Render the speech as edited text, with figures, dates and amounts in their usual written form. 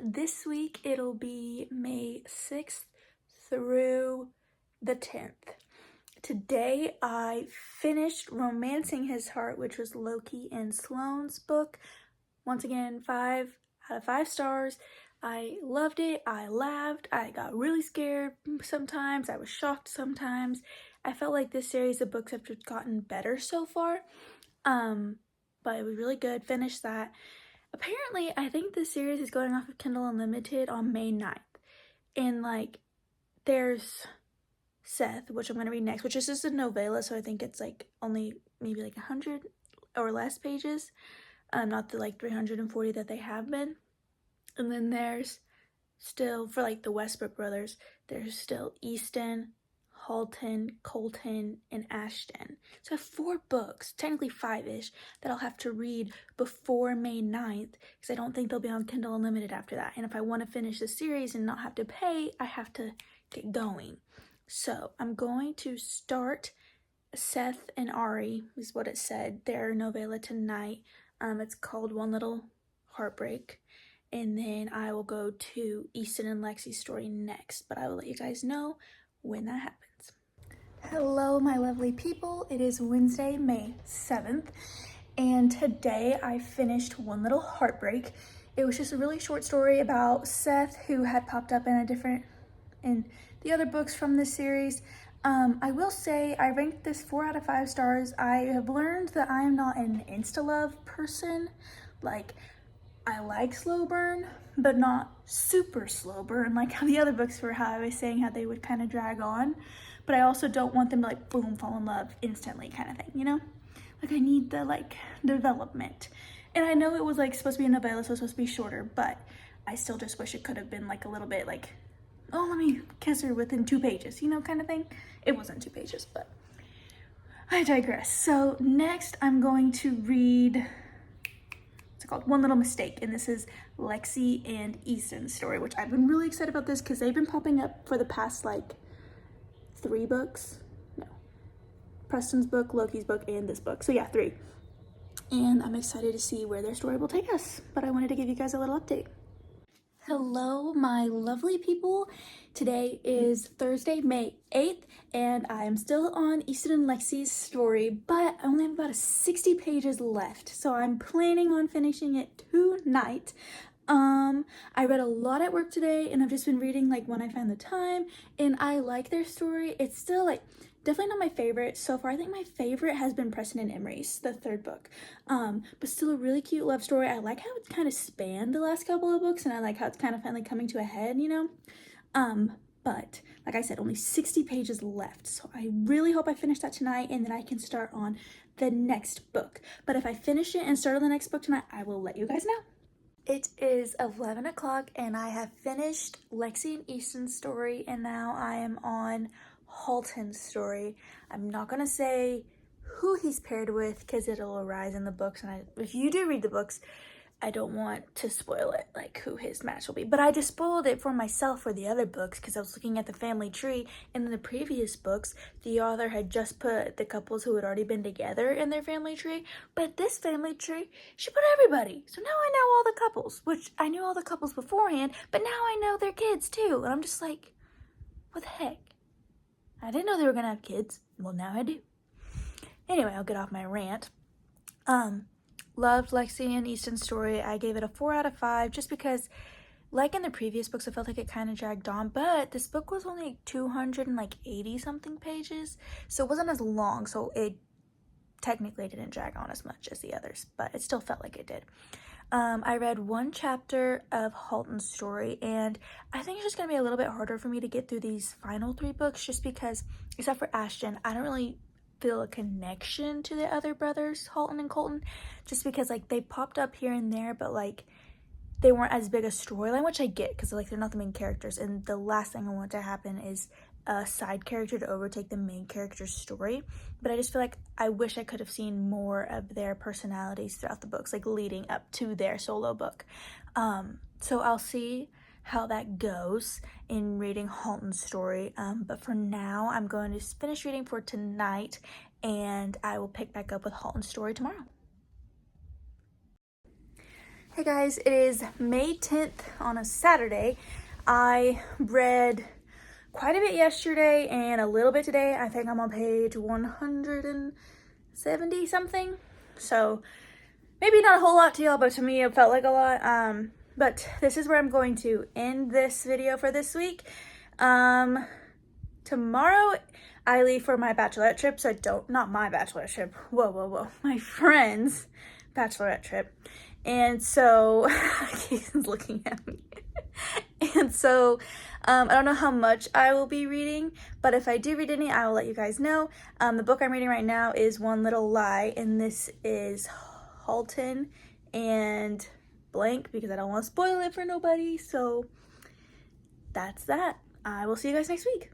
this week it'll be May 6th through the 10th. Today I finished Romancing His Heart, which was Loki and Sloane's book. Once again, 5 out of 5 stars. I loved it. I laughed. I got really scared sometimes. I was shocked sometimes. I felt like this series of books have just gotten better so far. But it was really good. Finished that. Apparently, I think this series is going off of Kindle Unlimited on May 9th. And there's Seth, which I'm going to read next, which is just a novella, so I think it's only maybe 100 or less pages. Not the 340 that they have been. And then there's still, for the Westbrook brothers, there's still Easton, Halton, Colton, and Ashton. So I have 4 books, technically 5-ish, that I'll have to read before May 9th, because I don't think they'll be on Kindle Unlimited after that. And if I want to finish the series and not have to pay, I have to get going. So I'm going to start Seth and Ari, is what it said, their novella tonight. It's called One Little Heartbreak. And then I will go to Easton and Lexi's story next, but I will let you guys know when that happens. Hello, my lovely people. It is Wednesday, May 7th, and today I finished One Little Heartbreak. It was just a really short story about Seth, who had popped up in the other books from this series. I will say I ranked this 4 out of 5 stars. I have learned that I am not an insta-love person. I like slow burn, but not super slow burn, like how the other books were, how I was saying how they would kind of drag on. But I also don't want them to boom, fall in love instantly kind of thing, you know? I need the development. And I know it was supposed to be a novella, so it's supposed to be shorter, but I still just wish it could have been a little bit oh, let me kiss her within 2 pages, you know, kind of thing. It wasn't 2 pages, but I digress. So next I'm going to read, it's called One Little Mistake, and this is Lexi and Easton's story, which I've been really excited about this because they've been popping up for the past 3 books. No, Preston's book, Loki's book, and this book. So yeah, 3. And I'm excited to see where their story will take us, but I wanted to give you guys a little update. Hello, my lovely people. Today is Thursday, May 8th, and I am still on Easton and Lexi's story, but I only have about 60 pages left, so I'm planning on finishing it tonight. I read a lot at work today, and I've just been reading when I find the time, and I like their story. It's still definitely not my favorite so far. I think my favorite has been Preston and Emery's, the 3rd book. But still a really cute love story. I like how it's kind of spanned the last couple of books, and I like how it's kind of finally coming to a head, you know? But like I said, only 60 pages left. So I really hope I finish that tonight, and then I can start on the next book. But if I finish it and start on the next book tonight, I will let you guys know. It is 11 o'clock, and I have finished Lexi and Easton's story, and now I am on Halton's story. I'm not gonna say who he's paired with because it'll arise in the books, and if you do read the books, I don't want to spoil it, who his match will be. But I just spoiled it for myself for the other books because I was looking at the family tree, and in the previous books, the author had just put the couples who had already been together in their family tree. But this family tree, she put everybody. So now I know all the couples, which I knew all the couples beforehand, but now I know their kids too. And I'm just what the heck? I didn't know they were gonna have kids. Well, now I do. Anyway, I'll get off my rant. Loved Lexi and Easton's story. I gave it a 4 out of 5 just because, in the previous books, I felt like it kind of dragged on, but this book was only 280 something pages, so it wasn't as long, so it technically didn't drag on as much as the others, but it still felt like it did. I read 1 chapter of Halton's story, and I think it's just going to be a little bit harder for me to get through these final 3 books just because, except for Ashton, I don't really feel a connection to the other brothers, Halton and Colton, just because they popped up here and there, but they weren't as big a storyline, which I get because they're not the main characters, and the last thing I want to happen is a side character to overtake the main character's story. But I just feel I wish I could have seen more of their personalities throughout the books, leading up to their solo book. So I'll see how that goes in reading Halton's story, but for now I'm going to finish reading for tonight, and I will pick back up with Halton's story tomorrow. Hey guys, it is May 10th on a Saturday. I read quite a bit yesterday and a little bit today. I think I'm on page 170 something. So maybe not a whole lot to y'all, but to me it felt like a lot. But this is where I'm going to end this video for this week. Tomorrow I leave for my bachelorette trip, not my bachelorette trip. Whoa. My friend's bachelorette trip. And so, Casey's looking at me. And so, I don't know how much I will be reading, but if I do read any, I will let you guys know. The book I'm reading right now is One Little Lie, and this is Halton and blank because I don't want to spoil it for nobody. So, that's that. I will see you guys next week.